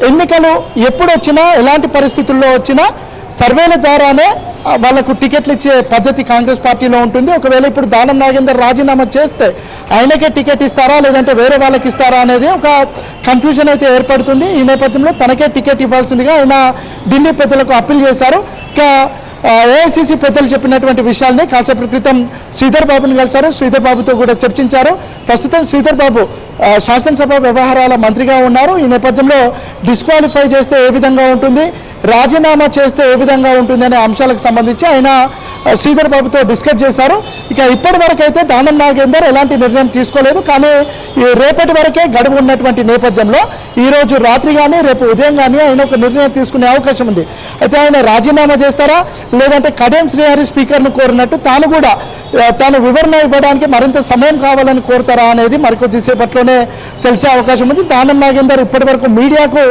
ఎన్నికలు ఎప్పుడు వచ్చినా ఎలాంటి పరిస్థితుల్లో వచ్చినా సర్వేల ద్వారానే వాళ్ళకు టికెట్లు ఇచ్చే పద్ధతి కాంగ్రెస్ పార్టీలో ఉంటుంది. ఒకవేళ ఇప్పుడు దానం నాగేందర్ రాజీనామా చేస్తే ఆయనకే టికెట్ ఇస్తారా లేదంటే వేరే వాళ్ళకి ఇస్తారా అనేది ఒక కన్ఫ్యూజన్ అయితే ఏర్పడుతుంది. ఈ నేపథ్యంలో తనకే టికెట్ ఇవ్వాల్సిందిగా ఆయన ఢిల్లీ పెద్దలకు అప్పీల్ చేశారు. ఇక ఏఐసిసి పెద్దలు చెప్పినటువంటి విషయాల్ని కాసేపటి క్రితం శ్రీధర్ బాబుని కలిశారు. శ్రీధర్ బాబుతో కూడా చర్చించారు. ప్రస్తుతం శ్రీధర్ బాబు శాసనసభ వ్యవహారాల మంత్రిగా ఉన్నారు. ఈ నేపథ్యంలో డిస్క్వాలిఫై చేస్తే ఏ విధంగా ఉంటుంది, రాజీనామా చేస్తే ఏ విధంగా ఉంటుంది అనే అంశాలకు సంబంధించి ఆయన శ్రీధర్ బాబుతో డిస్కస్ చేశారు. ఇక ఇప్పటి వరకు అయితే దానం నాగేందర్ ఎలాంటి నిర్ణయం తీసుకోలేదు. కానీ రేపటి వరకే గడువు ఉన్నటువంటి నేపథ్యంలో ఈరోజు రాత్రి కానీ రేపు ఉదయం కానీ ఆయన ఒక నిర్ణయం తీసుకునే అవకాశం ఉంది. అయితే ఆయన రాజీనామా చేస్తారా లేదంటే కడియం శ్రీహరి స్పీకర్ను కోరినట్టు తాను వివరణ ఇవ్వడానికి మరింత సమయం కావాలని కోరుతారా అనేది మరికొద్దిసేపట్లోనే తెలిసే అవకాశం ఉంది. దానం నాగేందర్ ఇప్పటి వరకు మీడియాకు